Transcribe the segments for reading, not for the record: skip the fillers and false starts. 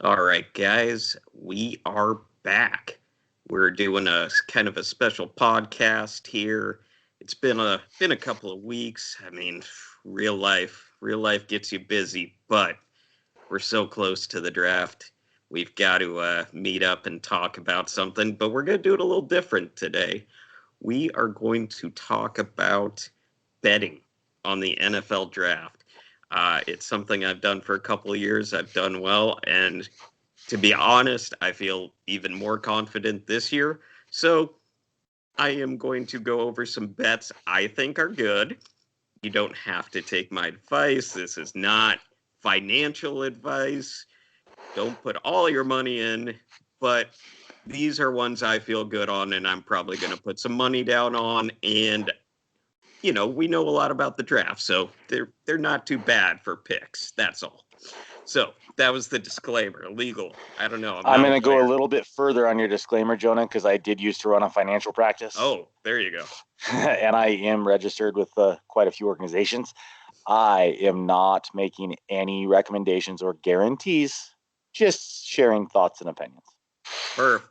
All right, guys, we are back. We're doing a kind of a special podcast here. It's been a couple of weeks. I mean, real life gets you busy, but we're so close to the draft. We've got to meet up and talk about something, but we're going to do it a little different today. We are going to talk about betting on the NFL draft. It's something I've done for a couple of years. I've done well, and to be honest, I feel even more confident this year. So I am going to go over some bets I think are good. You don't have to take my advice. This is not financial advice. Don't put all your money in, but these are ones I feel good on, and I'm probably going to put some money down on. And we know a lot about the draft, so they're not too bad for picks. That's all. So that was the disclaimer. Legal. I don't know. I'm I'm not a going to go a lawyer. little bit further on your disclaimer, Jonah, because I did used to run a financial practice, Oh, there you go. and I am registered with quite a few organizations. I am not making any recommendations or guarantees, just sharing thoughts and opinions.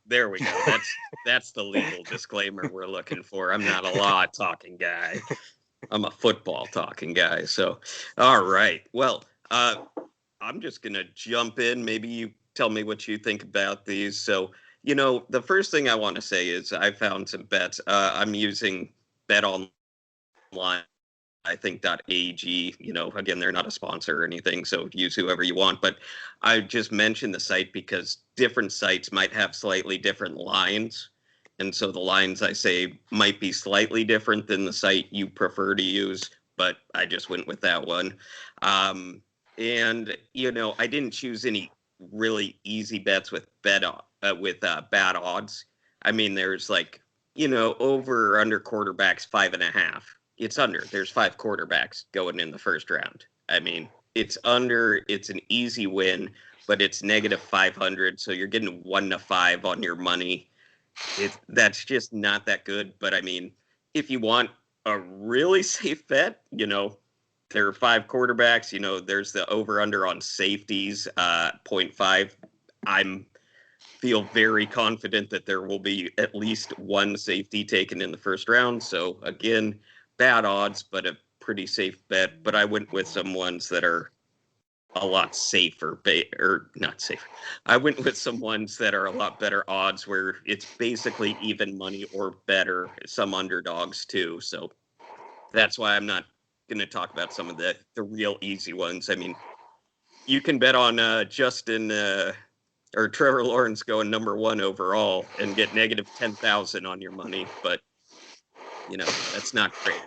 There we go. That's the legal disclaimer we're looking for. I'm not a law talking guy. I'm a football talking guy. So, all right. Well, I'm just gonna jump in. Maybe you tell me what you think about these. So, the first thing I want to say is I found some bets. I'm using Bet Online. I think .ag, again, they're not a sponsor or anything, so use whoever you want. But I just mentioned the site because different sites might have slightly different lines. And so the lines I say might be slightly different than the site you prefer to use, but I just went with that one. And I didn't choose any really easy bets with bad odds. I mean, there's like over or under quarterbacks 5.5. It's under. There's 5 quarterbacks going in the first round. I mean, it's under. It's an easy win, but it's negative 500, so you're getting 1 to 5 on your money. That's just not that good. But I mean, if you want a really safe bet, there are 5 quarterbacks. There's the over under on safeties, 0.5. I'm feel very confident that there will be at least one safety taken in the first round. So again, bad odds, but a pretty safe bet. But I went with some ones that are a lot safer, or not safer. I went with some ones that are a lot better odds, where it's basically even money or better. Some underdogs too. So that's why I'm not going to talk about some of the real easy ones. I mean, you can bet on Justin or Trevor Lawrence going number one overall and get negative 10,000 on your money, but that's not great.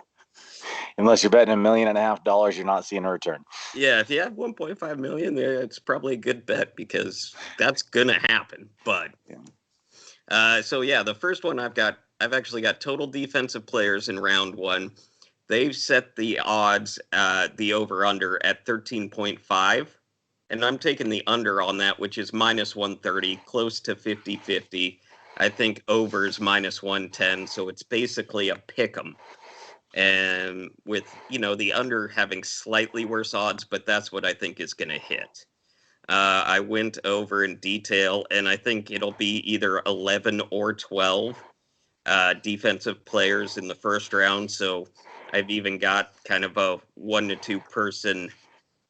Unless you're betting $1.5 million, you're not seeing a return. Yeah, if you have 1.5 million there, it's probably a good bet because that's gonna happen. But so yeah, the first one I've actually got total defensive players in round one. They've set the odds, the over under at 13.5. And I'm taking the under on that, which is minus 130, close to 50-50. I think over is minus 110. So it's basically a pick 'em. And with, the under having slightly worse odds, but that's what I think is going to hit. I went over in detail, and I think it'll be either 11 or 12 defensive players in the first round. So I've even got kind of a 1 to 2 person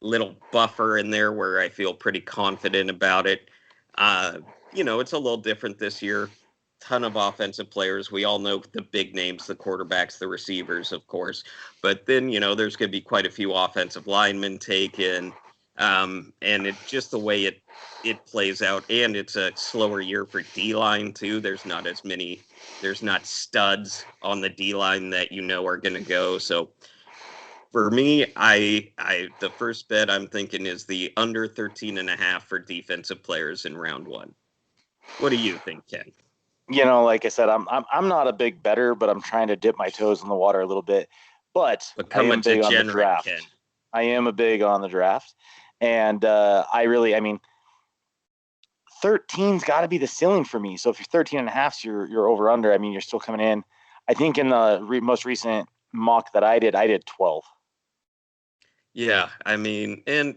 little buffer in there where I feel pretty confident about it. It's a little different this year. Ton of offensive players. We all know the big names, the quarterbacks, the receivers, of course. But then, there's going to be quite a few offensive linemen taken. And it just the way it plays out. And it's a slower year for D line too. There's not studs on the D line that are going to go. So for me, I the first bet I'm thinking is the under 13.5 for defensive players in round one. What do you think, Ken? Like I said, I'm not a big bettor, but I'm trying to dip my toes in the water a little bit. But I Become a am big on the degenerate, draft. Ken. I am a big on the draft, and I mean, 13's got to be the ceiling for me. So if you're 13 and a half, so you're over under. I mean, you're still coming in. I think in the most recent mock that I did 12. Yeah, I mean, and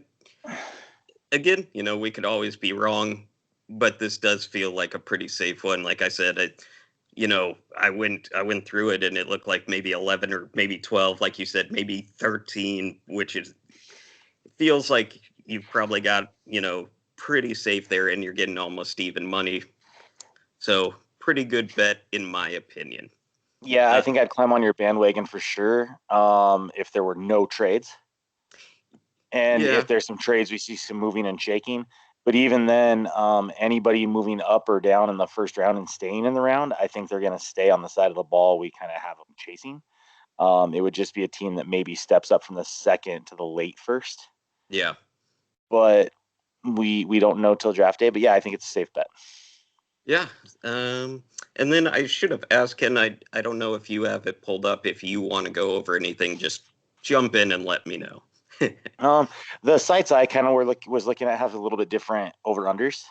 again, we could always be wrong, but this does feel like a pretty safe one. Like I said, I went through it and it looked like maybe 11 or maybe 12, like you said, maybe 13, which feels like you've probably got, pretty safe there and you're getting almost even money. So pretty good bet in my opinion. Yeah, I think I'd climb on your bandwagon for sure. If there were no trades, and Yeah. if there's some trades, we see some moving and shaking. But even then, anybody moving up or down in the first round and staying in the round, I think they're going to stay on the side of the ball we kind of have them chasing. It would just be a team that maybe steps up from the second to the late first. Yeah. But we don't know till draft day. But yeah, I think it's a safe bet. Yeah. And then I should have asked Ken, I don't know if you have it pulled up. If you want to go over anything, just jump in and let me know. The sites I kind of was looking at have a little bit different over unders.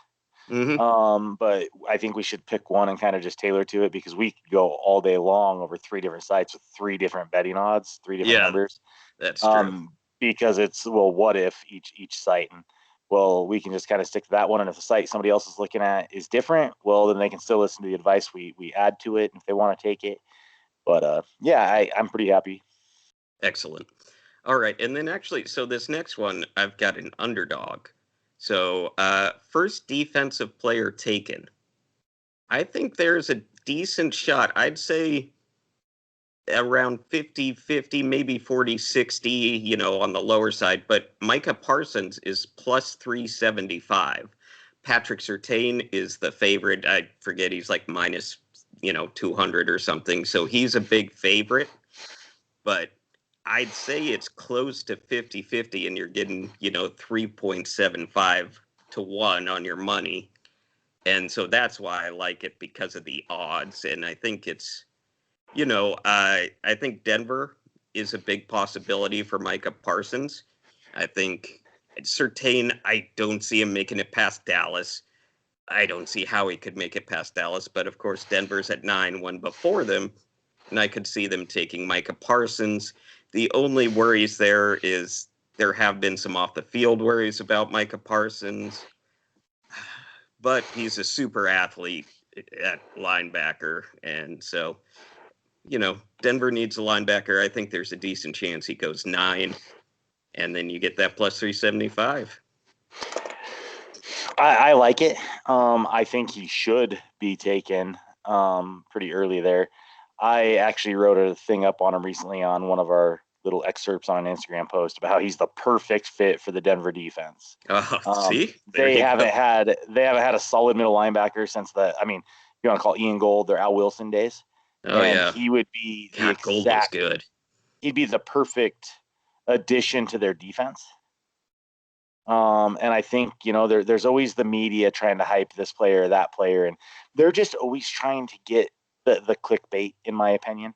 Mm-hmm. But I think we should pick one and kind of just tailor to it because we could go all day long over 3 different sites with 3 different betting odds, 3 different Yeah, numbers. that's true. Because it's what if each site, and we can just kind of stick to that one. And if the site somebody else is looking at is different, well then they can still listen to the advice we add to it if they want to take it. But yeah, I'm pretty happy. Excellent. All right, and then actually, so this next one, I've got an underdog. So, first defensive player taken. I think there's a decent shot. I'd say around 50-50, maybe 40-60, on the lower side. But Micah Parsons is plus 375. Patrick Surtain is the favorite. I forget, he's like minus, 200 or something. So he's a big favorite. But I'd say it's close to 50-50 and you're getting, 3.75 to 1 on your money. And so that's why I like it because of the odds. And I think it's, I think Denver is a big possibility for Micah Parsons. I think Surtain, I don't see him making it past Dallas. I don't see how he could make it past Dallas. But of course, Denver's at 9, one before them. And I could see them taking Micah Parsons. The only worries there is there have been some off the field worries about Micah Parsons, but he's a super athlete at linebacker. And so, Denver needs a linebacker. I think there's a decent chance he goes 9, and then you get that plus 375. I like it. I think he should be taken pretty early there. I actually wrote a thing up on him recently on one of our little excerpts on an Instagram post about how he's the perfect fit for the Denver defense. See, there they you haven't go. had a solid middle linebacker since you want to call Ian Gold their Al Wilson days, Oh and yeah, he would be the God, Gold was exact. good. He'd be the perfect addition to their defense. And I think, there's always the media trying to hype this player or that player, and they're just always trying to get the clickbait, in my opinion.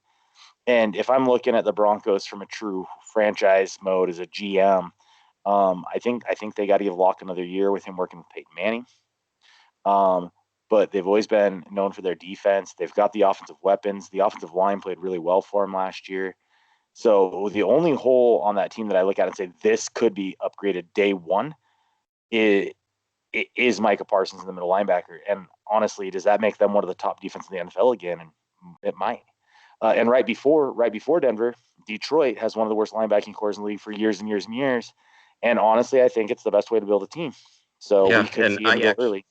And if I'm looking at the Broncos from a true franchise mode as a GM, I think they got to give Locke another year with him working with Peyton Manning. But they've always been known for their defense. They've got the offensive weapons. The offensive line played really well for him last year. So the only hole on that team that I look at and say this could be upgraded day one is Micah Parsons in the middle linebacker. And honestly, does that make them one of the top defenses in the NFL again? And it might. And right before Denver, Detroit has one of the worst linebacking cores in the league for years and years and years. And honestly, I think it's the best way to build a team. So we Yeah, could and see him go early.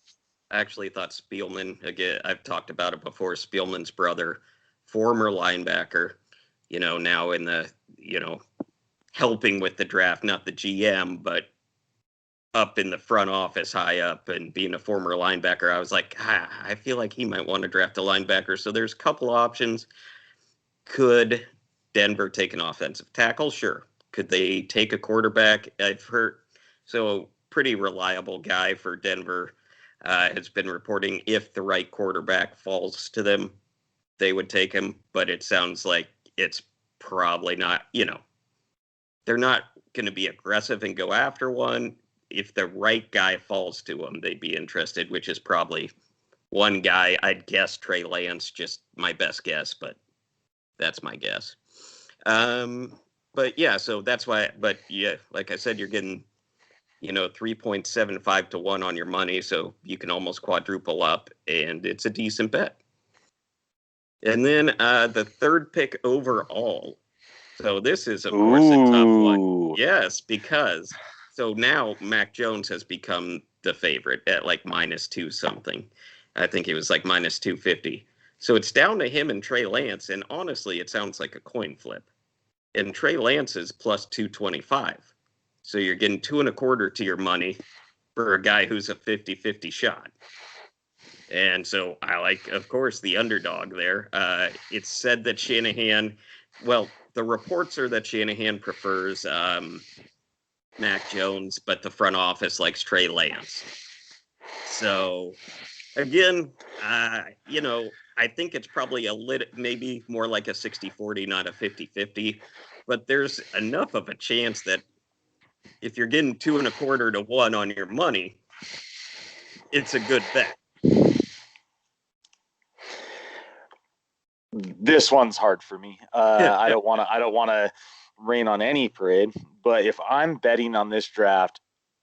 actually thought Spielman, again, I've talked about it before, Spielman's brother, former linebacker, now in the, helping with the draft, not the GM, but up in the front office high up and being a former linebacker, I was like, I feel like he might want to draft a linebacker. So there's a couple of options. Could Denver take an offensive tackle? Sure. Could they take a quarterback? I've heard, so pretty reliable guy for Denver has been reporting if the right quarterback falls to them, they would take him. But it sounds like it's probably not, they're not going to be aggressive and go after one. If the right guy falls to them, they'd be interested, which is probably one guy. I'd guess Trey Lance, just my best guess, but that's my guess. But yeah, so that's why. But yeah, like I said, you're getting, 3.75 to 1 on your money, so you can almost quadruple up, and it's a decent bet. And then the third pick overall. So this is, of course, a tough one. Yes, because so now Mac Jones has become the favorite at like -2 something. I think it was like -250. So it's down to him and Trey Lance, and honestly, it sounds like a coin flip. And Trey Lance is +225. So you're getting 2.25 to your money for a guy who's a 50-50 shot. And so I like, of course, the underdog there. It's said that Shanahan, well, the reports are that Shanahan prefers Mac Jones, but the front office likes Trey Lance. So again, I think it's probably maybe more like a 60-40, not a 50-50. But there's enough of a chance that if you're getting 2.25 to 1 on your money, it's a good bet. This one's hard for me. I don't want to rain on any parade, but if I'm betting on this draft,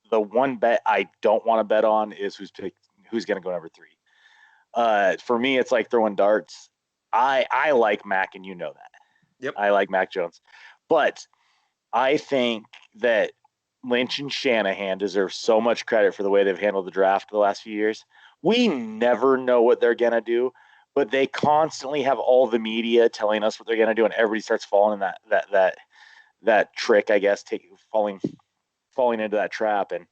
the one bet I don't want to bet on is who's going to go number 3. For me, it's like throwing darts. I like Mac, and you know that. Yep. I like Mac Jones, but I think that Lynch and Shanahan deserve so much credit for the way they've handled the draft the last few years. We never know what they're going to do, but they constantly have all the media telling us what they're going to do, and everybody starts falling in that trick, I guess, falling into that trap. And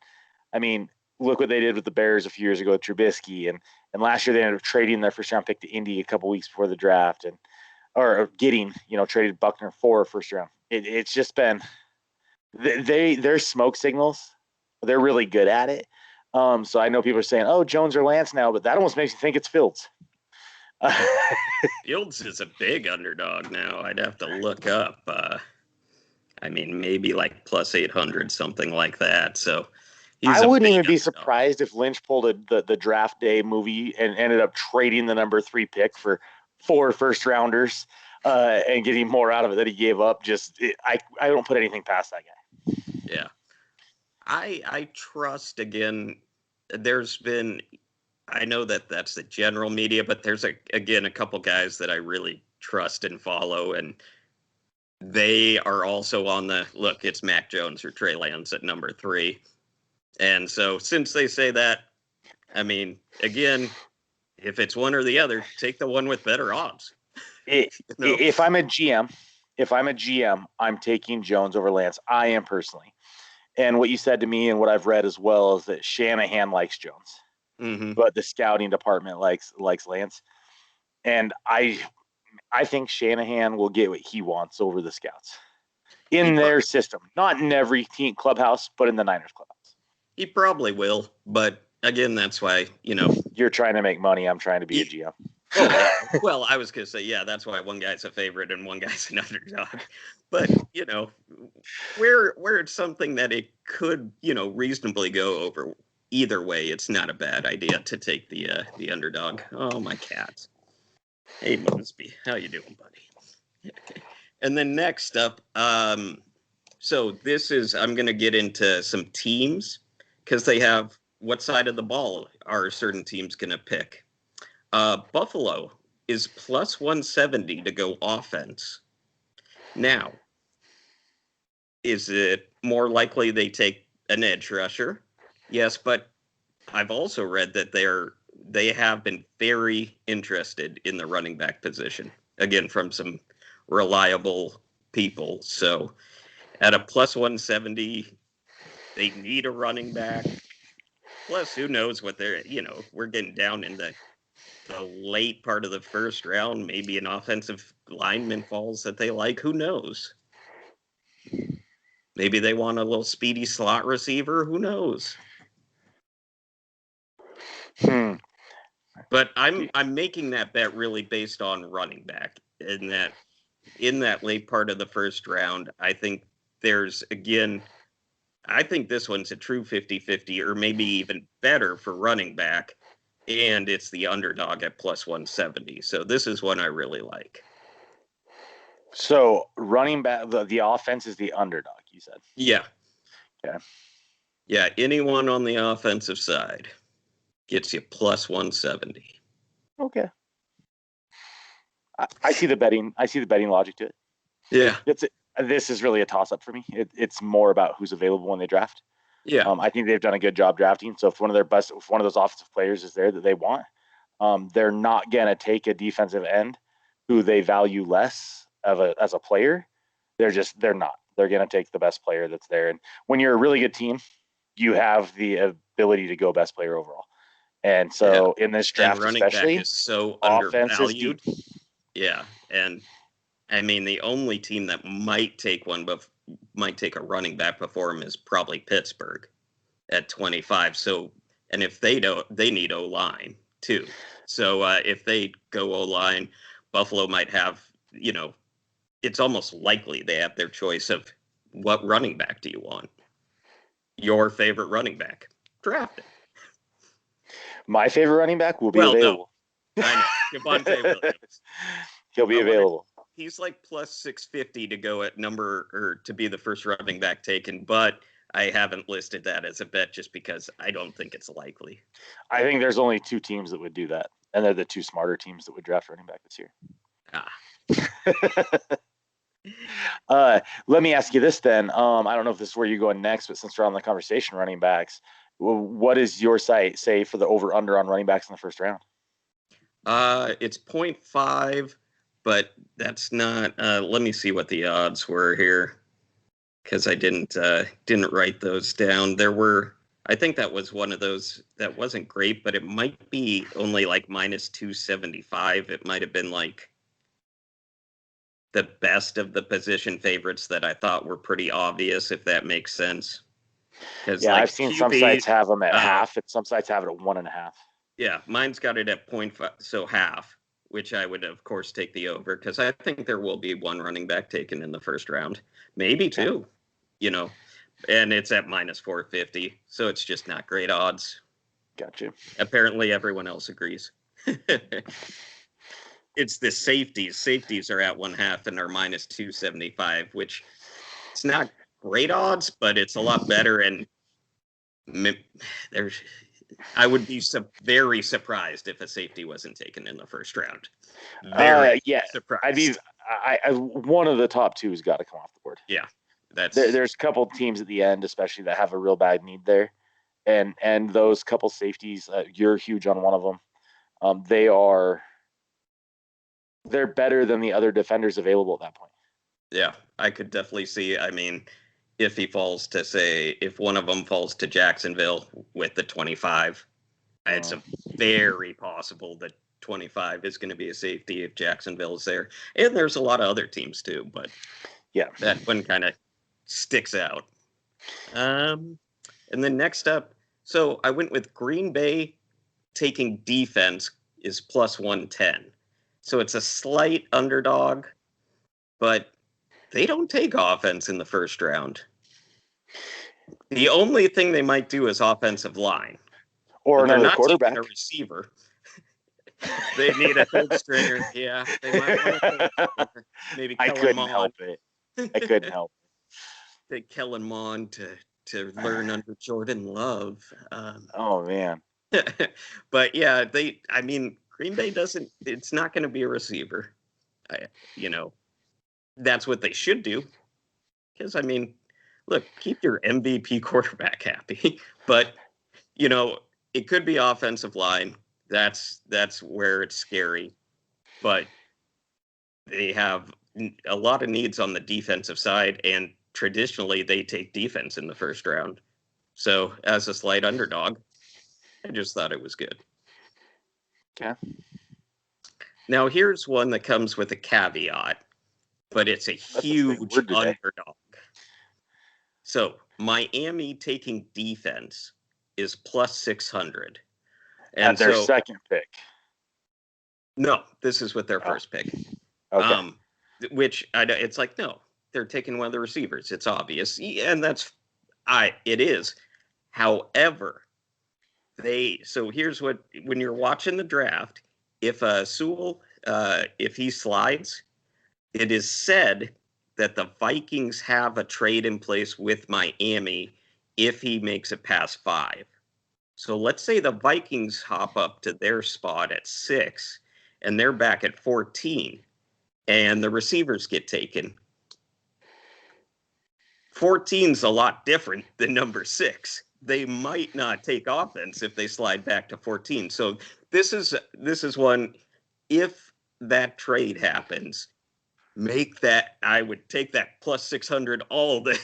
I mean, look what they did with the Bears a few years ago with Trubisky, and last year they ended up trading their first round pick to Indy a couple weeks before the draft, or getting traded Buckner for a first round. It's just been they're smoke signals. They're really good at it. So I know people are saying, "Oh, Jones or Lance now," but that almost makes me think it's Fields. Fields is a big underdog now. I'd have to look up. Maybe like +800, something like that. So I wouldn't even be surprised if Lynch pulled the draft day movie and ended up trading the number 3 pick for 4 first rounders and getting more out of it that he gave up. I don't put anything past that guy. Yeah. I trust, again, I know that's the general media, but there's a couple guys that I really trust and follow, and they are also on the look. It's Mac Jones or Trey Lance at number 3. And so since they say that, again, if it's one or the other, take the one with better odds. If I'm a GM, I'm taking Jones over Lance. I am personally. And what you said to me and what I've read as well is that Shanahan likes Jones, but the scouting department likes Lance. And I think Shanahan will get what he wants over the scouts in their system, not in every team clubhouse, but in the Niners clubhouse. He probably will, but again, that's why you're trying to make money. I'm trying to be a GM. Well, I was going to say, yeah, that's why one guy's a favorite and one guy's an underdog. But, where it's something that it could, reasonably go over either way, it's not a bad idea to take the underdog. Oh, my cat. Hey, Mosby, how you doing, buddy? Okay. And then next up, so I'm going to get into some teams because they have what side of the ball are certain teams going to pick. Buffalo is +170 to go offense. Now, is it more likely they take an edge rusher? Yes, but I've also read that they have been very interested in the running back position. Again, from some reliable people. So at a +170, they need a running back. Plus, who knows what we're getting down in the late part of the first round, maybe an offensive lineman falls that they like. Who knows? Maybe they want a little speedy slot receiver. Who knows? But I'm making that bet really based on running back in that late part of the first round. I think I think this one's a true 50-50 or maybe even better for running back. And it's the underdog at +170. So this is one I really like. So running back, the offense is the underdog, you said? Yeah. Okay. Yeah, anyone on the offensive side gets you plus 170. Okay. I see the betting. I see the betting logic to it. Yeah. This is really a toss-up for me. It's more about who's available when they draft. Yeah. I think they've done a good job drafting. So if one of those offensive players is there that they want, they're not gonna take a defensive end who they value less as a player. They're not. They're gonna take the best player that's there. And when you're a really good team, you have the ability to go best player overall. And so in this And draft, running especially, back is so offense is undervalued. deep. Yeah, and I mean the only team that might take a running back before him is probably Pittsburgh at 25. So, and if they need O-line too. So if they go O-line, Buffalo might have, it's almost likely they have their choice of what running back do you want? Your favorite running back. Draft it. My favorite running back will be available. No. I know. Javonte Williams. He'll be available. He's like plus 650 to go at to be the first running back taken, but I haven't listed that as a bet just because I don't think it's likely. I think there's only 2 teams that would do that, and they're the 2 smarter teams that would draft running back this year. Let me ask you this then. I don't know if this is where you're going next, but since we're on the conversation running backs, what is your site say for the over-under on running backs in the first round? It's 0.5, but that's not. Let me see what the odds were here, because I didn't write those down. I think that was one of those that wasn't great, but it might be only like minus 275. It might have been like the best of the position favorites that I thought were pretty obvious, if that makes sense. Yeah, I've seen some sites have them at half, and some sites have it at 1.5. Yeah, mine's got it at 0.5, so half, which I would, of course, take the over, because I think there will be one running back taken in the first round, maybe 2, and it's at minus 450, so it's just not great odds. Gotcha. Apparently, everyone else agrees. It's the safeties. Safeties are at 1/2 and are minus 275, which it's not great odds, but it's a lot better. And I would be very surprised if a safety wasn't taken in the first round. Very surprised. One of the top 2 has got to come off the board. Yeah, there's a couple teams at the end, especially that have a real bad need there, and those couple safeties, you're huge on one of them. They're better than the other defenders available at that point. Yeah, I could definitely see. I mean, if one of them falls to Jacksonville with the 25, it's a very possible that 25 is going to be a safety if Jacksonville is there. And there's a lot of other teams too, but yeah, that one kind of sticks out. And then next up, so I went with Green Bay taking defense is plus 110. So it's a slight underdog, but they don't take offense in the first round. The only thing they might do is offensive line. Or another quarterback. A receiver. They need a third stringer. Yeah, they might want a third stringer. Maybe I couldn't help it. Take Kellen Mond to learn under Jordan Love. Oh man. But yeah, Green Bay it's not going to be a receiver. That's what they should do. Because, look, keep your MVP quarterback happy. But, it could be offensive line. That's where it's scary. But they have a lot of needs on the defensive side, and traditionally they take defense in the first round. So as a slight underdog, I just thought it was good. Okay. Now here's one that comes with a caveat, but it's a huge underdog. So Miami taking defense is plus 600. And their second pick. No, this is with their first pick. Okay. Which it's like, no, they're taking one of the receivers. It's obvious. And it is. However, so here's when you're watching the draft, if Sewell, if he slides, it is said that the Vikings have a trade in place with Miami if he makes it past 5. So let's say the Vikings hop up to their spot at 6, and they're back at 14, and the receivers get taken. 14's a lot different than number 6. They might not take offense if they slide back to 14. So this is one, if that trade happens, I would take that plus 600 all day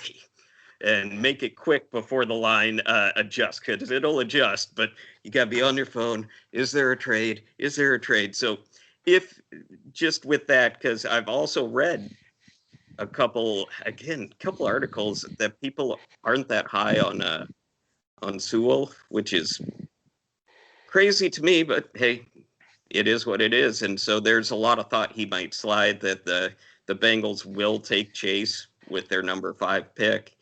and make it quick before the line adjusts, because it'll adjust, but you got to be on your phone. Is there a trade? Is there a trade? So if just with that, because I've also read a couple articles that people aren't that high on Sewell, which is crazy to me, but hey, it is what it is. And so there's a lot of thought he might slide, that the Bengals will take Chase with their number 5 pick.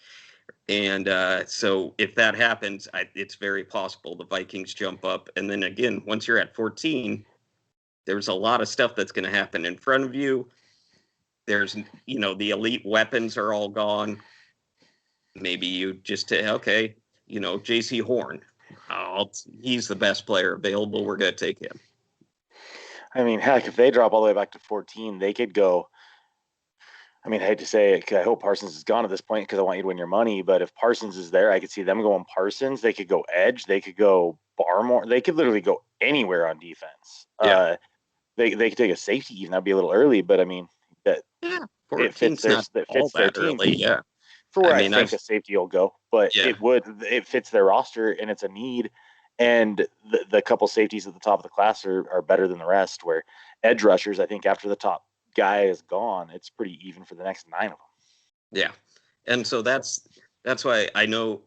And so if that happens, it's very possible the Vikings jump up. And then again, once you're at 14, there's a lot of stuff that's going to happen in front of you. There's, the elite weapons are all gone. Maybe you just say, okay, J.C. Horn, he's the best player available. We're going to take him. I mean, heck, if they drop all the way back to 14, they could go. I mean, I hate to say it, I hope Parsons is gone at this point because I want you to win your money. But if Parsons is there, I could see them going Parsons. They could go edge. They could go Barmore. They could literally go anywhere on defense. Yeah. They could take a safety even. That'd be a little early, but I mean, it fits their team. Early, yeah. For where I think a safety will go, but it fits their roster and it's a need. And the couple safeties at the top of the class are better than the rest. Where edge rushers, I think after the top guy is gone, it's pretty even for the next 9 of them. Yeah. And so that's why I know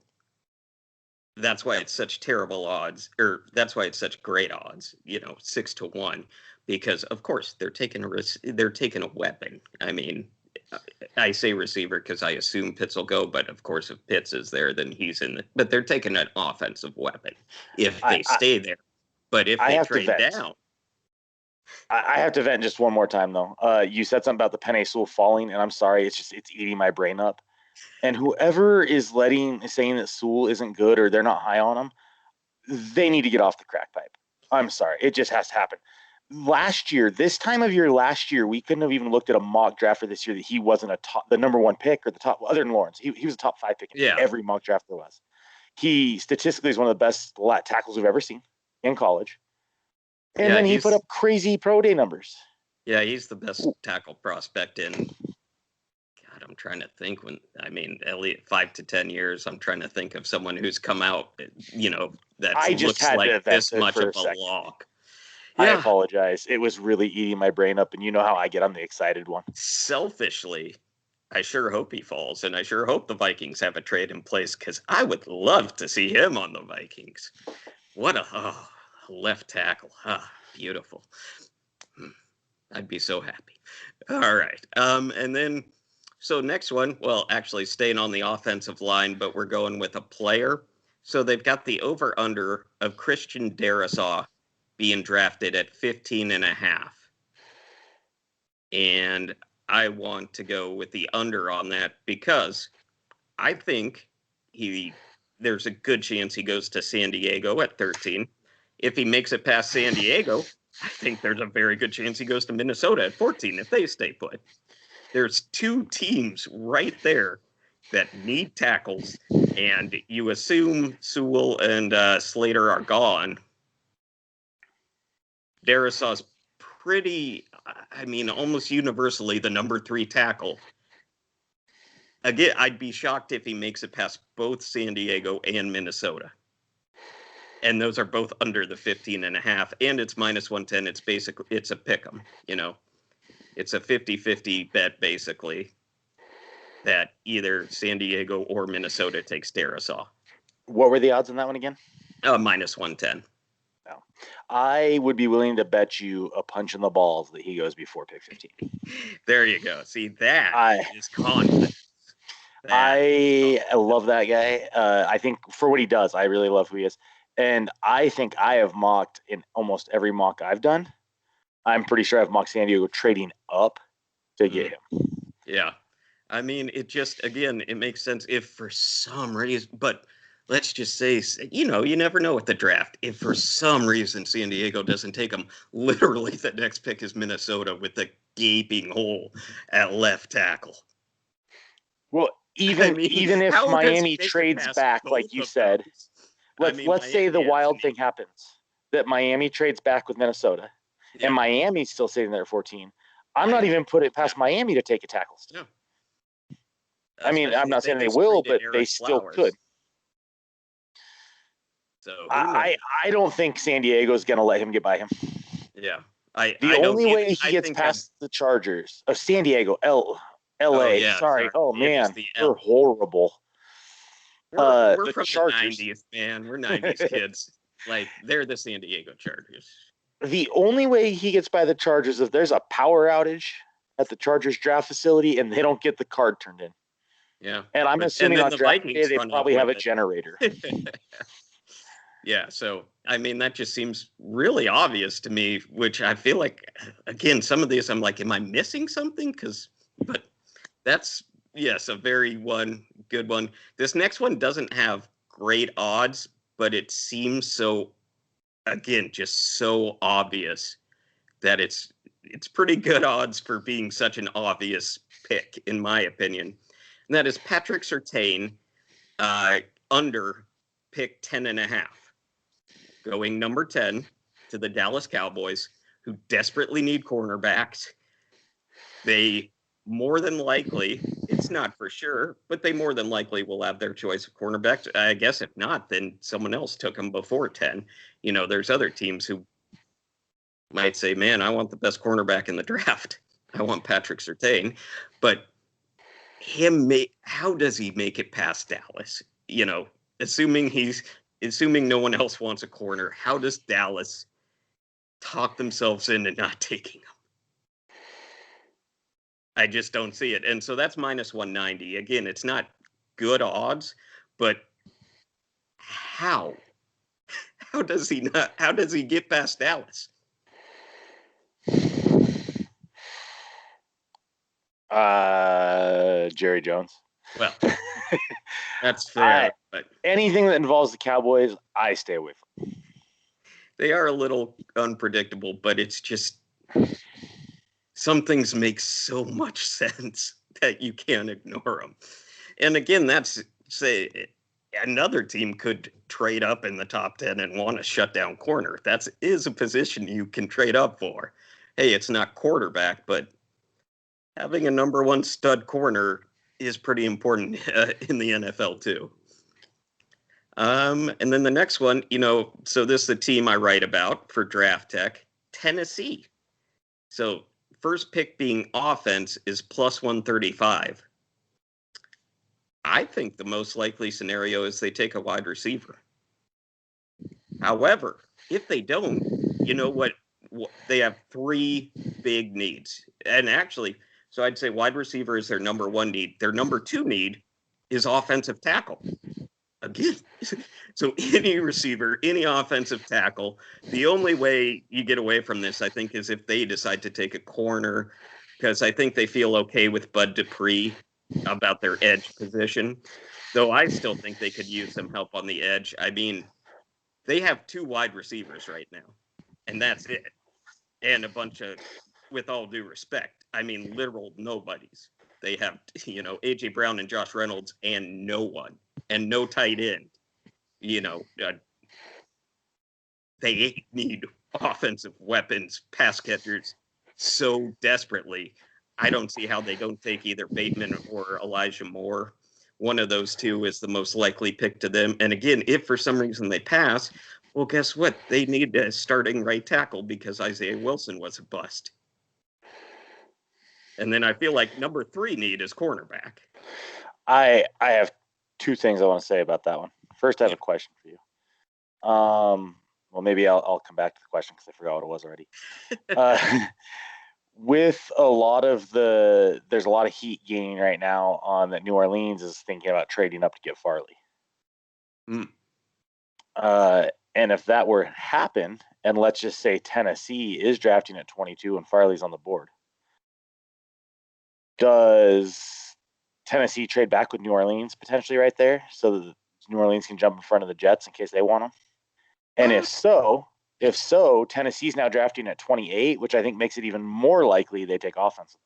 that's why it's such terrible odds, or that's why it's such great odds, 6-1, because of course they're taking a weapon. I mean, I say receiver because I assume Pitts will go, but of course if Pitts is there, then he's but they're taking an offensive weapon if they stay there. But if they trade down. I have to vent just one more time, though. You said something about the Penei Sewell falling, and I'm sorry. It's eating my brain up. And whoever is saying that Sewell isn't good or they're not high on him, they need to get off the crack pipe. I'm sorry. It just has to happen. This time of year last year, we couldn't have even looked at a mock draft for this year that he wasn't the number 1 pick or the top, other than Lawrence. He was a top 5 pick in every mock draft there was. He statistically is one of the best tackles we've ever seen in college. And then he put up crazy pro day numbers. Yeah, he's the best tackle prospect in, God, I'm trying to think at least 5 to 10 years. I'm trying to think of someone who's come out, that looks like this much of a lock. Yeah. I apologize. It was really eating my brain up, and you know how I get. I'm the excited one. Selfishly, I sure hope he falls, and I sure hope the Vikings have a trade in place, because I would love to see him on the Vikings. What a left tackle. Beautiful. I'd be so happy. All right. And then, so next one, well, actually staying on the offensive line, but we're going with a player. So they've got the over-under of Christian Darrisaw being drafted at 15.5. And I want to go with the under on that because I think there's a good chance he goes to San Diego at 13. If he makes it past San Diego, I think there's a very good chance he goes to Minnesota at 14 if they stay put. There's 2 teams right there that need tackles, and you assume Sewell and Slater are gone. Darrisaw's almost universally the number 3 tackle. Again, I'd be shocked if he makes it past both San Diego and Minnesota. And those are both under the 15.5, and it's minus 110. It's a pick 'em, It's a 50-50 bet, basically, that either San Diego or Minnesota takes Darrisaw. What were the odds on that one again? Minus 110. No. I would be willing to bet you a punch in the balls that he goes before pick 15. There you go. See, that is confidence. I love that guy. I think for what he does, I really love who he is. And I think I have mocked in almost every mock I've done. I'm pretty sure I've mocked San Diego trading up to get him. Yeah. I mean, it just, again, it makes sense if for some reason, but let's just say, you never know with the draft. If for some reason San Diego doesn't take him, literally the next pick is Minnesota with the gaping hole at left tackle. Well, I even mean, even if how does he Miami make it trades past back, like both you of said, those? I let's mean, let's say the Miami has wild thing happens that Miami trades back with Minnesota, and yeah, Miami's still sitting there at 14. I'm not yeah, even put it yeah, past Miami to take a tackle still. no. I mean, I'm Especially if not they saying they just will, traded but they Eric still could. Flowers. So who knows? I don't think San Diego's going to let him get by him. Yeah, The I don't only either. way he I gets think past the Chargers, San Diego, oh LA. yeah, Sorry. sorry, Oh it is man, the they're L. horrible. We're The from the Chargers. '90s, man. We're '90s kids. Like they're the San Diego Chargers. The only way he gets by the Chargers is if there's a power outage at the Chargers draft facility and they don't get the card turned in. Yeah, And I'm and assuming then on the draft day Vikings they run up probably have with a generator. it. Yeah, so I mean that just seems really obvious to me, which I feel like again some of these I'm like, am I missing something? But that's yes, a very good one. This next one doesn't have great odds, but it seems so again just so obvious that it's pretty good odds for being such an obvious pick in my opinion. And that is Patrick Surtain uh, under pick 10.5 going number 10 to the Dallas Cowboys, who desperately need cornerbacks. They more than likely, it's not for sure, but they more than likely will have their choice of cornerbacks. I guess if not, then someone else took them before 10. There's other teams who might say, man, I want the best cornerback in the draft. I want Patrick Surtain. But how does he make it past Dallas? Assuming no one else wants a corner, how does Dallas talk themselves into not taking him? I just don't see it. And so that's minus 190. Again, it's not good odds, but how? How does he get past Dallas? Jerry Jones. Well, that's fair, but anything that involves the Cowboys, I stay away from. They are a little unpredictable, but it's just some things make so much sense that you can't ignore them. And again, that's say another team could trade up in the top 10 and want a shutdown corner. That is a position you can trade up for. Hey, it's not quarterback, but having a number one stud corner is pretty important in the NFL too. And then the next one, so this is the team I write about for Draft Tech, Tennessee. So first pick being offense is plus 135. I think the most likely scenario is they take a wide receiver. However, if they don't, you know what? They have three big needs. And actually, so I'd say wide receiver is their number one need. Their number two need is offensive tackle. Again, so any receiver, any offensive tackle, the only way you get away from this, I think, is if they decide to take a corner, because I think they feel okay with Bud Dupree about their edge position, though I still think they could use some help on the edge. I mean, they have two wide receivers right now, and that's it. And a bunch of, with all due respect, I mean, literal nobodies. They have, A.J. Brown and Josh Reynolds and no one, and no tight end. They need offensive weapons, pass catchers so desperately. I don't see how they don't take either Bateman or Elijah Moore. One of those two is the most likely pick to them. And again, if for some reason they pass, well, guess what? They need a starting right tackle because Isaiah Wilson was a bust. And then I feel like number three need is cornerback. I have two things I want to say about that one. First, I have a question for you. Well, maybe I'll come back to the question because I forgot what it was already. With a lot of there's a lot of heat gaining right now on that New Orleans is thinking about trading up to get Farley. And if that were to happen, and let's just say Tennessee is drafting at 22 and Farley's on the board, does Tennessee trade back with New Orleans potentially right there, so that New Orleans can jump in front of the Jets in case they want them? And if so, Tennessee's now drafting at 28, which I think makes it even more likely they take offense.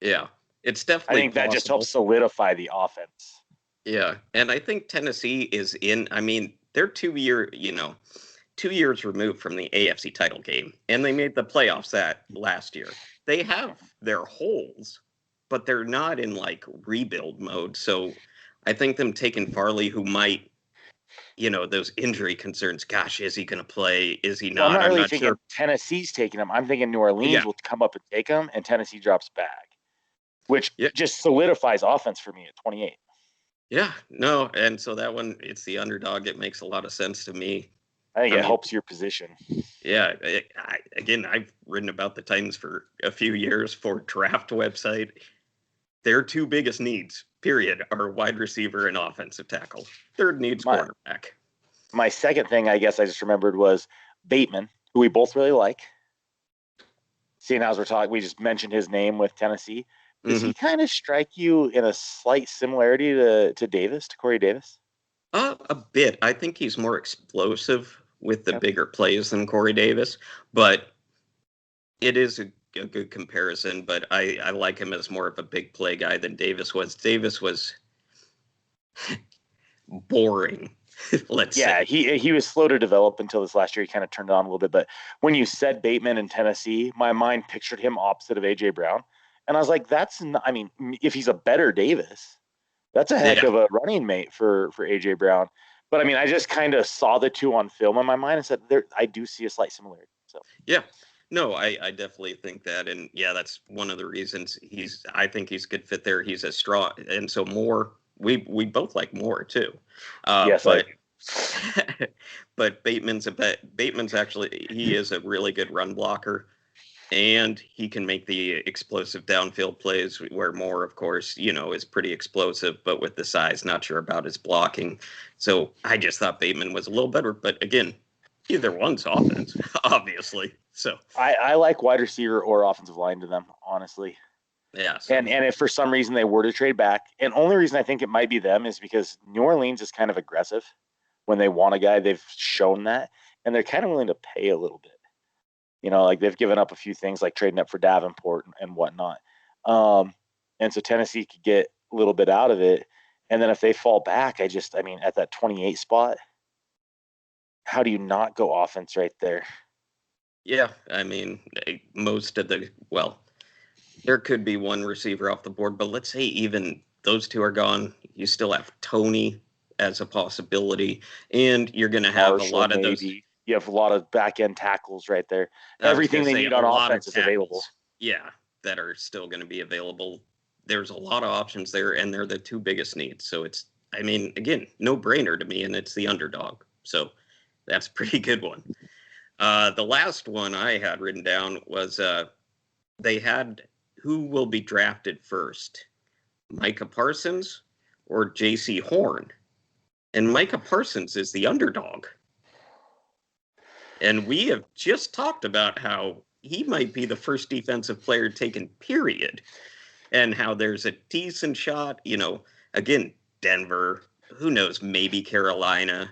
Yeah, it's I definitely think that just possible. helps solidify the offense. Yeah, and I think Tennessee is in. I mean, they're 2 years removed from the AFC title game, and they made the playoffs that last year. They have their holes, but they're not in like rebuild mode. So I think them taking Farley, who might, those injury concerns. Gosh, is he going to play? Is he Well, I'm not? not I'm really not thinking sure. Tennessee's taking him. I'm thinking New Orleans Yeah, will come up and take him, and Tennessee drops back, which yeah, just solidifies offense for me at 28. yeah. No, and so that one, it's the underdog. It makes a lot of sense to me. I think I it mean, helps your position. yeah. Again, I've written about the Titans for a few years for Draft website. Their two biggest needs, period, are wide receiver and offensive tackle. Third needs My quarterback. my second thing, I guess I just remembered, was Bateman, who we both really like. Seeing as we're talking, we just mentioned his name with Tennessee. Does Mm-hmm. he kind of strike you in a slight similarity to Davis, to Corey Davis? A bit. I think he's more explosive with the Yep. bigger plays than Corey Davis, but it is a good comparison. But I like him as more of a big play guy than Davis was. Davis was boring, let's Yeah, say. he was slow to develop until this last year. He kind of turned it on a little bit. But when you said Bateman in Tennessee, my mind pictured him opposite of AJ Brown, and I was like, that's not, I mean, if he's a better Davis, that's a heck Yeah, of a running mate for AJ Brown. But I mean, I just kind of saw the two on film in my mind and said, there, I do see a slight similarity. So yeah. No, I definitely think that, and yeah, that's one of the reasons I think he's a good fit there. He's a strong, and so Moore, we both like Moore too, yes, I but do. but Bateman's actually he is a really good run blocker, and he can make the explosive downfield plays where Moore, of course, is pretty explosive, but with the size, not sure about his blocking. So I just thought Bateman was a little better, but again, either one's offense, obviously. So I like wide receiver or offensive line to them, honestly. yeah, so And if for some reason they were to trade back, and only reason I think it might be them is because New Orleans is kind of aggressive when they want a guy. They've shown that, and they're kind of willing to pay a little bit. Like they've given up a few things, like trading up for Davenport and whatnot. And so Tennessee could get a little bit out of it. And then if they fall back, I mean, at that 28 spot, how do you not go offense right there? yeah, I mean, most of there could be one receiver off the board, but let's say even those two are gone, you still have Tony as a possibility, and you're going to have a Marshall, lot of those. maybe. You have a lot of back end tackles right there. I was going Everything to they say need a on lot of offense is available. tackles, yeah, that are still going to be available. There's a lot of options there, and they're the two biggest needs. So I mean, again, no brainer to me, and it's the underdog. So that's a pretty good one. The last one I had written down was they had who will be drafted first, Micah Parsons or J.C. Horn? And Micah Parsons is the underdog. And we have just talked about how he might be the first defensive player taken, period, and how there's a decent shot, again, Denver, who knows, maybe Carolina.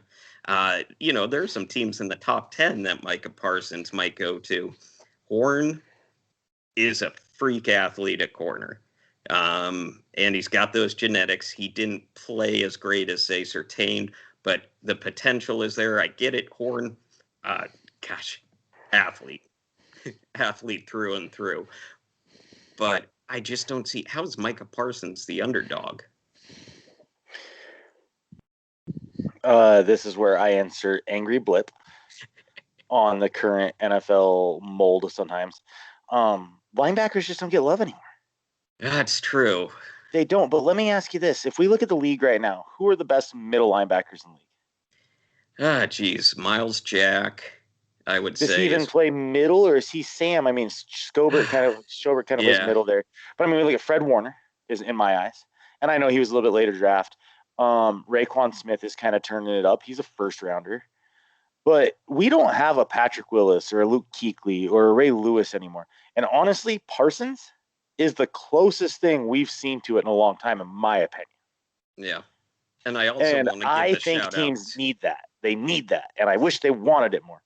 There's some teams in the top 10 that Micah Parsons might go to. Horn is a freak athlete at corner. And he's got those genetics. He didn't play as great as, say, Surtain, but the potential is there. I get it. Horn, uh, gosh, athlete, athlete through and through. But I just don't see how is Micah Parsons the underdog? This is where I insert angry blip on the current NFL mold sometimes. Linebackers just don't get love anymore. That's true. They don't. But let me ask you this. If we look at the league right now, who are the best middle linebackers in the league? Geez, Miles Jack, I would Does he say even is play middle, or is he Sam? I mean, Schobert kind of plays yeah, middle there. But I mean, we look at Fred Warner is in my eyes, and I know he was a little bit later draft. Raekwon Smith is kind of turning it up. He's a first rounder, but we don't have a Patrick Willis or a Luke Kuechly or a Ray Lewis anymore. And honestly, Parsons, is the closest thing we've seen to it in a long time, in my opinion. Yeah. And I also want to give I a think shout teams out. need that. They need that. And I wish they wanted it more.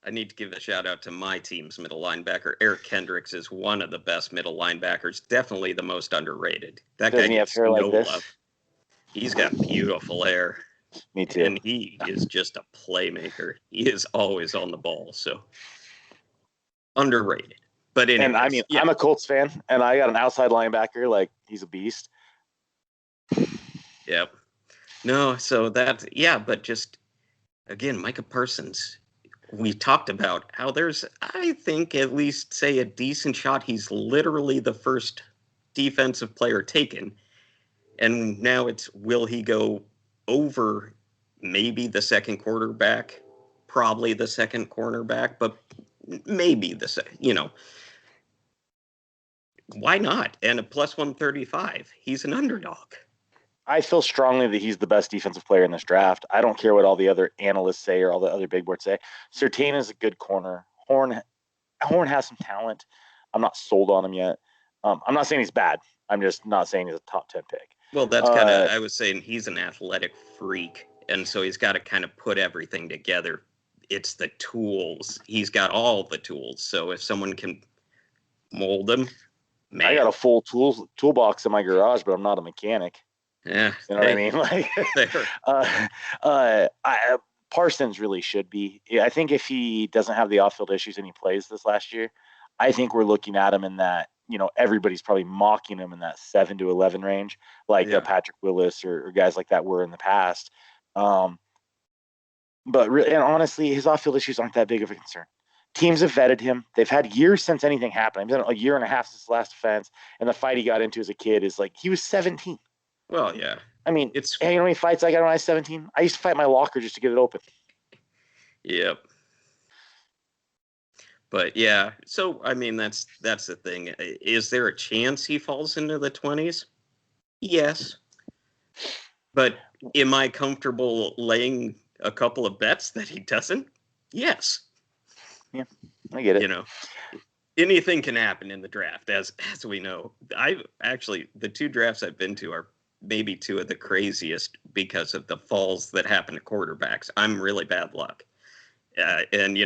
I need to give a shout out to my team's middle linebacker. Eric Kendricks is one of the best middle linebackers, definitely the most underrated. That Doesn't guy he have gets hair like no this? love. He's got beautiful hair. Me too. And he is just a playmaker. He is always on the ball. So underrated. But anyways, and I mean, I'm a Colts fan, and I got an outside linebacker. Like, he's a beast. Yep. No, so that, yeah, but just, again, Micah Parsons, we talked about how there's, I think, at least say a decent shot. He's literally the first defensive player taken. And now it's, will he go over maybe the second quarterback, probably the second cornerback, but maybe the second, why not? And a plus 135. He's an underdog. I feel strongly that he's the best defensive player in this draft. I don't care what all the other analysts say or all the other big boards say. Surtain is a good corner. Horn has some talent. I'm not sold on him yet. I'm not saying he's bad. I'm just not saying he's a top 10 pick. Well, that's kind of, I was saying he's an athletic freak. And so he's got to kind of put everything together. It's the tools. He's got all the tools. So if someone can mold him, man. I got a full toolbox in my garage, but I'm not a mechanic. Yeah, you know what I mean. Like, Parsons really should be. I think if he doesn't have the off-field issues and he plays this last year, I think we're looking at him in that. Everybody's probably mocking him in that 7 to 11 range, like Patrick Willis or guys like that were in the past. But really, and honestly, his off-field issues aren't that big of a concern. Teams have vetted him. They've had years since anything happened. He's been a year and a half since the last offense, and the fight he got into as a kid is like he was 17. Well, yeah. I mean, you know how many fights I got when I was 17? I used to fight my locker just to get it open. Yep. But yeah, so I mean that's the thing. Is there a chance he falls into the 20s? Yes. But am I comfortable laying a couple of bets that he doesn't? Yes. Yeah, I get it. Anything can happen in the draft, as we know. The 2 drafts I've been to are maybe 2 of the craziest because of the falls that happen to quarterbacks. I'm really bad luck. And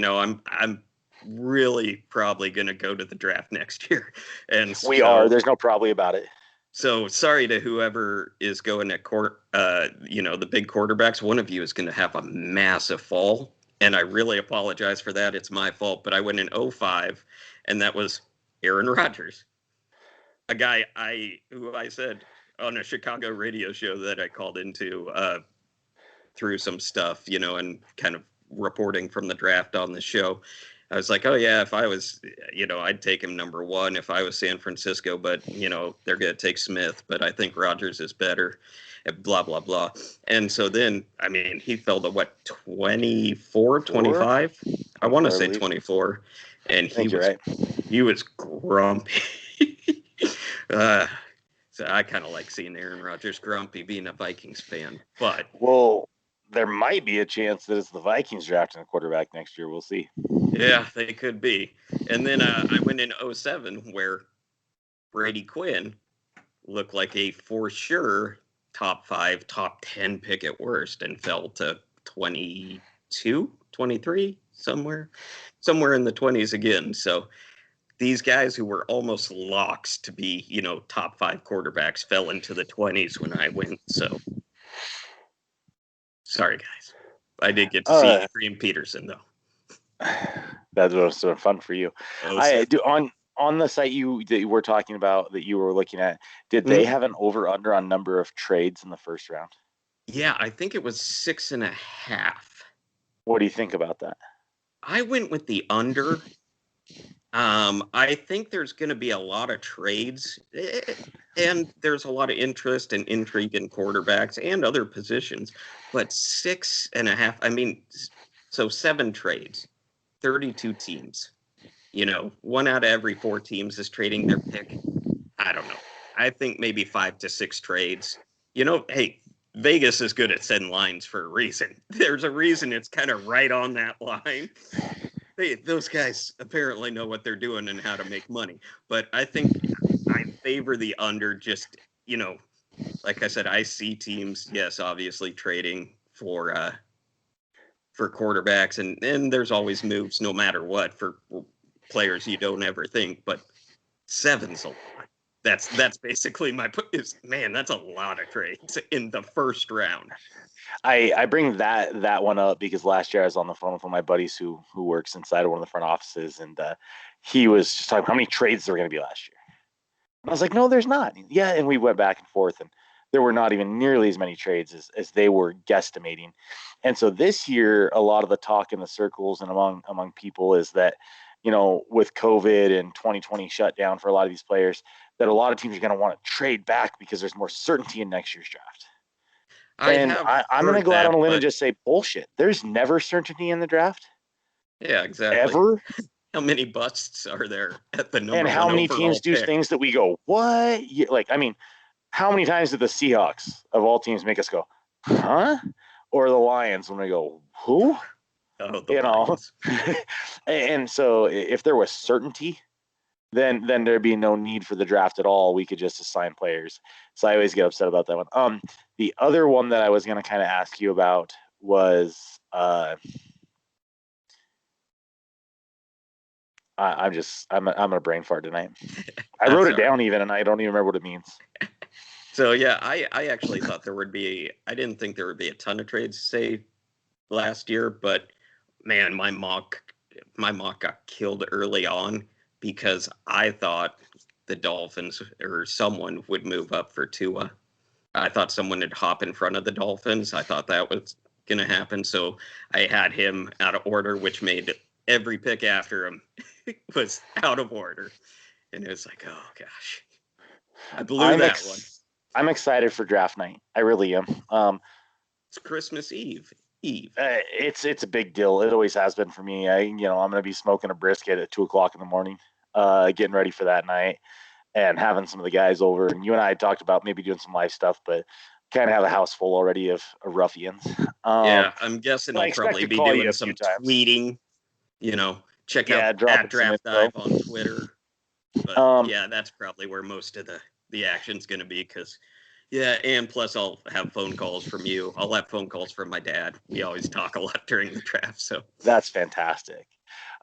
I'm really probably going to go to the draft next year. And we are. There's no probably about it. So sorry to whoever is going at the big quarterbacks. One of you is going to have a massive fall. And I really apologize for that. It's my fault. But I went in 05, and that was Aaron Rodgers, a guy who I said on a Chicago radio show that I called into through some stuff, and kind of reporting from the draft on the show. I was like, oh, yeah, if I was, I'd take him number 1 if I was San Francisco. But, they're going to take Smith. But I think Rodgers is better. Blah, blah, blah. And so then, I mean, he fell to 24, 25? I want to say 24. And he was grumpy. So I kind of like seeing Aaron Rodgers grumpy being a Vikings fan. But there might be a chance that it's the Vikings drafting a quarterback next year. We'll see. Yeah, they could be. And then I went in 07 where Brady Quinn looked like a for sure top 5, top 10 pick at worst and fell to 22, 23, somewhere in the 20s again. So these guys who were almost locks to be, top 5 quarterbacks fell into the 20s when I went. So sorry, guys. I did get to see Adrian Peterson, though. That was fun for you. I do on the site that you were talking about that you were looking at. Did they have an over under on number of trades in the first round? Yeah, I think it was 6.5. What do you think about that? I went with the under. I think there's going to be a lot of trades, and there's a lot of interest and intrigue in quarterbacks and other positions. But 6.5, I mean, so 7 trades, 32 teams. 1 out of every 4 teams is trading their pick. I don't know. I think maybe 5 to 6 trades. Hey, Vegas is good at setting lines for a reason. There's a reason it's kind of right on that line. Those guys apparently know what they're doing and how to make money. But I think favor the under. Just, like I said, I see teams, yes, obviously trading for quarterbacks, and there's always moves no matter what for players you don't ever think, but 7's a lot. That's basically my man. That's a lot of trades in the first round. I bring that one up because last year I was on the phone with one of my buddies who works inside of one of the front offices, and he was just talking about how many trades there were going to be last year. And I was like, no, there's not. Yeah, and we went back and forth, and there were not even nearly as many trades as they were guesstimating. And so this year, a lot of the talk in the circles and among people is that, with COVID and 2020 shut down for a lot of these players, that a lot of teams are going to want to trade back because there's more certainty in next year's draft. I'm going to go out on a limb and just say bullshit. There's never certainty in the draft. Yeah, exactly. Ever. How many busts are there at the number and how many teams do things that we go, what? How many times did the Seahawks of all teams make us go, huh? Or the Lions when we go, who? Oh, the Lions. And so if there was certainty, then there'd be no need for the draft at all. We could just assign players. So I always get upset about that one. The other one that I was going to kind of ask you about was I'm a brain fart tonight. I wrote it down even, and I don't even remember what it means. So yeah, I actually thought I didn't think there would be a ton of trades, say, last year, but man, my mock got killed early on because I thought the Dolphins or someone would move up for Tua. I thought someone would hop in front of the Dolphins. I thought that was going to happen. So I had him out of order, which made every pick after him was out of order. And it was like, oh, gosh. I blew that one. I'm excited for draft night. I really am. It's Christmas Eve. It's a big deal. It always has been for me. I'm going to be smoking a brisket at 2:00 in the morning, getting ready for that night and having some of the guys over. And you and I talked about maybe doing some live stuff, but kind of have a house full already of ruffians. Yeah, I'm guessing I'll probably be doing some tweeting, check out at Draft Dive on Twitter. But yeah, that's probably where most of the action's going to be because, yeah, and plus I'll have phone calls from you. I'll have phone calls from my dad. We always talk a lot during the draft, so. That's fantastic.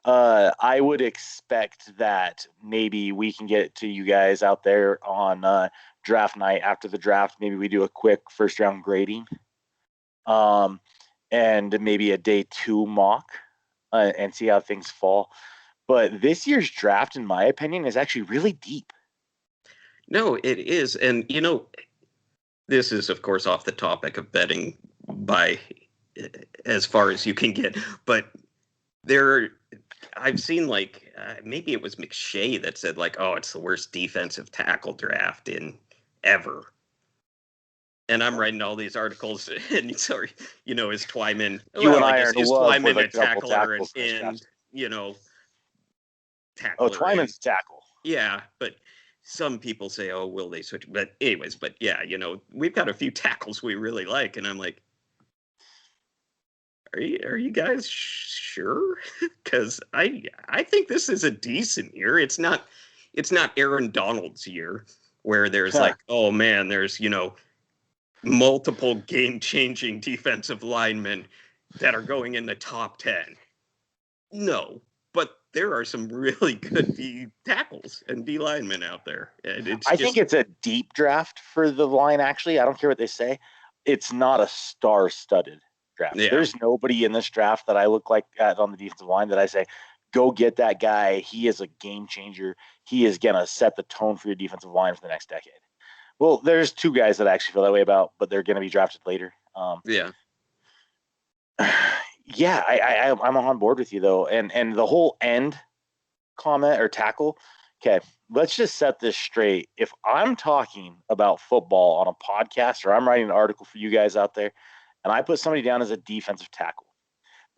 I would expect that maybe we can get to you guys out there on draft night after the draft. Maybe we do a quick first round grading and maybe a day 2 mock and see how things fall. But this year's draft, in my opinion, is actually really deep. No, it is. And, this is, of course, off the topic of betting by as far as you can get. But I've seen maybe it was McShay that said it's the worst defensive tackle draft in ever. And I'm writing all these articles, and is Twyman? Is Twyman a tackler and tackler? Oh, Twyman's a tackle. Yeah, but some people say, "Oh, will they switch?" But anyways, yeah, we've got a few tackles we really like, and I'm like, are you guys sure? Because I think this is a decent year. It's not Aaron Donald's year where there's oh man, there's multiple game-changing defensive linemen that are going in the top 10. No, but there are some really good D tackles and D linemen out there. And I think it's a deep draft for the line, actually. I don't care what they say. It's not a star-studded draft. Yeah. There's nobody in this draft that I look at on the defensive line that I say, go get that guy. He is a game changer. He is going to set the tone for your defensive line for the next decade. Well, there's 2 guys that I actually feel that way about, but they're going to be drafted later. Yeah. Yeah, I'm on board with you, though. And the whole end comment or tackle, okay, let's just set this straight. If I'm talking about football on a podcast or I'm writing an article for you guys out there, and I put somebody down as a defensive tackle,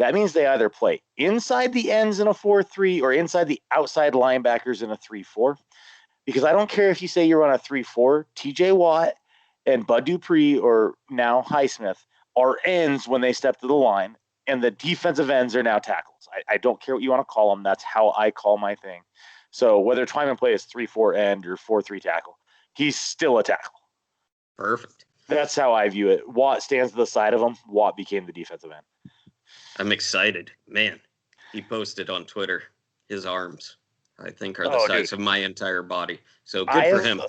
that means they either play inside the ends in a 4-3 or inside the outside linebackers in a 3-4. Because I don't care if you say you're on a 3-4, TJ Watt and Bud Dupree or now Highsmith are ends when they step to the line, and the defensive ends are now tackles. I don't care what you want to call them. That's how I call my thing. So whether Twyman plays 3-4 end or 4-3 tackle, he's still a tackle. Perfect. That's how I view it. Watt stands to the side of him. Watt became the defensive end. I'm excited. Man, he posted on Twitter his arms, I think, are the size of my entire body. So good for him.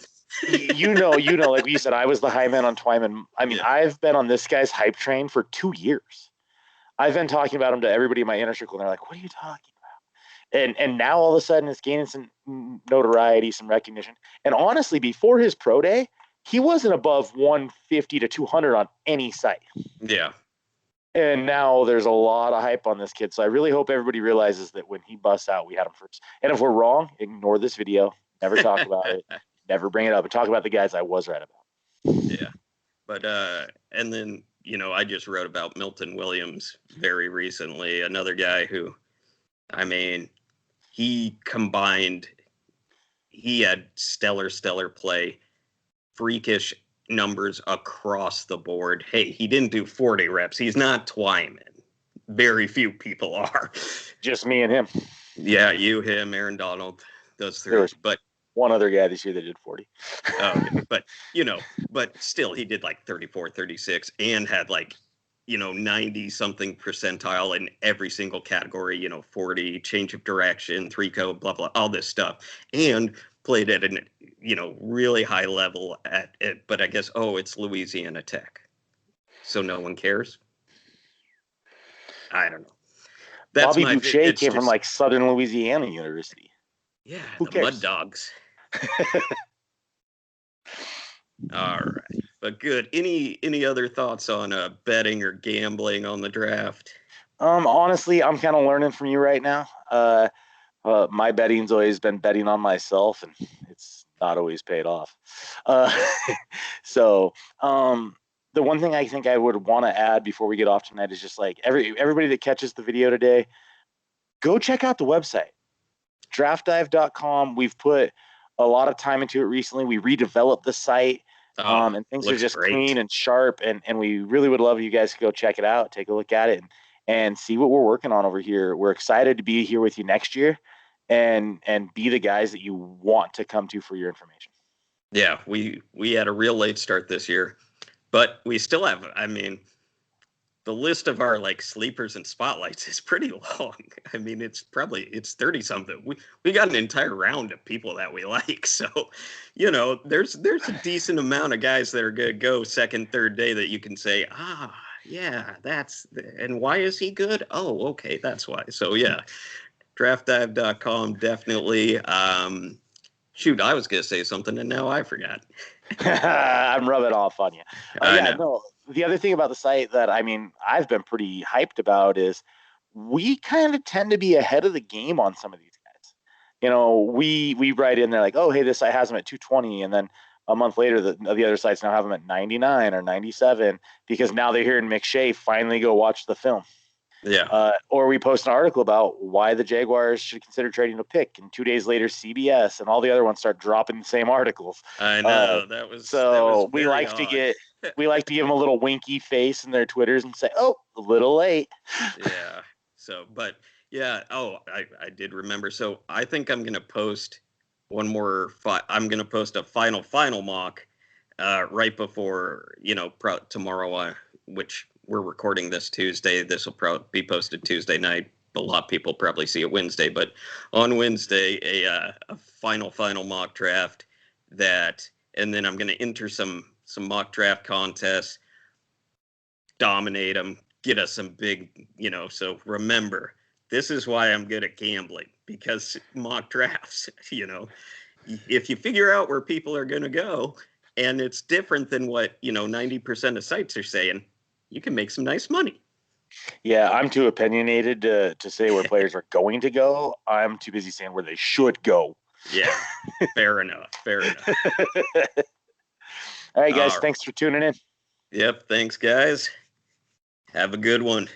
you know, like we said, I was the high man on Twyman. I mean, I've been on this guy's hype train for 2 years. I've been talking about him to everybody in my inner circle, and they're like, what are you talking about? And now all of a sudden it's gaining some notoriety, some recognition. And honestly, before his pro day, he wasn't above 150 to 200 on any site. Yeah. And now there's a lot of hype on this kid. So I really hope everybody realizes that when he busts out, we had him first. And if we're wrong, ignore this video. Never talk about it. Never bring it up. And talk about the guys I was right about. Yeah. But, and then, you know, I just wrote about Milton Williams very recently. Another guy who, I mean, he had stellar play, freakish numbers across the board. Hey, he didn't do 40 reps. He's not Twyman. Very few people are. Just me and him. Yeah, you, him, Aaron Donald, those three. But one other guy this year that did 40. Okay. But, you know, but still he did like 34, 36 and had like, you know, 90 something percentile in every single category, you know, 40, change of direction, 3-code, blah, blah, all this stuff. And played at an, you know, really high level at it. But I guess, it's Louisiana Tech. So no one cares. I don't know. That's Bobby Boucher came from like Southern Louisiana University. Yeah, who the cares? Mud Dogs. All right, but good. Any other thoughts on betting or gambling on the draft? Honestly, I'm kind of learning from you right now. My betting's always been betting on myself, and it's not always paid off. So the one thing I think I would want to add before we get off tonight is just like everybody that catches the video today, go check out the website, draftdive.com. We've put a lot of time into it recently. We redeveloped the site, and things are just clean and sharp. And we really would love you guys to go check it out, take a look at it, and see what we're working on over here. We're excited to be here with you next year and be the guys that you want to come to for your information. Yeah, we had a real late start this year, but we still have, I mean, the list of our like sleepers and spotlights is pretty long. I mean, it's 30 something. We got an entire round of people that we like. So, you know, there's a decent amount of guys that are going to go second, third day that you can say, yeah, and why is he good? Oh, okay, that's why. So yeah, draftdive.com, definitely. Shoot, I was going to say something and now I forgot. I'm rubbing off on you. No, the other thing about the site that, I mean, I've been pretty hyped about is we kind of tend to be ahead of the game on some of these guys. You know, we write in there like, oh, hey, this site has them at 220. And then a month later, the other sites now have them at 99 or 97 because now they're hearing McShay finally go watch the film. Yeah. Or we post an article about why the Jaguars should consider trading a pick, and 2 days later, CBS and all the other ones start dropping the same articles. I know we like to give them a little winky face in their Twitters and say, "Oh, a little late." Yeah. So, but yeah. Oh, I did remember. So I think I'm gonna post one more. I'm gonna post a final mock right before tomorrow, which. We're recording this Tuesday. This will probably be posted Tuesday night. A lot of people probably see it Wednesday, but on Wednesday, a final mock draft and then I'm going to enter some mock draft contests, dominate them, get us some big, so remember, this is why I'm good at gambling, because mock drafts, if you figure out where people are going to go and it's different than what, 90% of sites are saying, you can make some nice money. Yeah, I'm too opinionated to say where players are going to go. I'm too busy saying where they should go. Yeah, fair enough. All right, guys, thanks for tuning in. Yep, thanks, guys. Have a good one.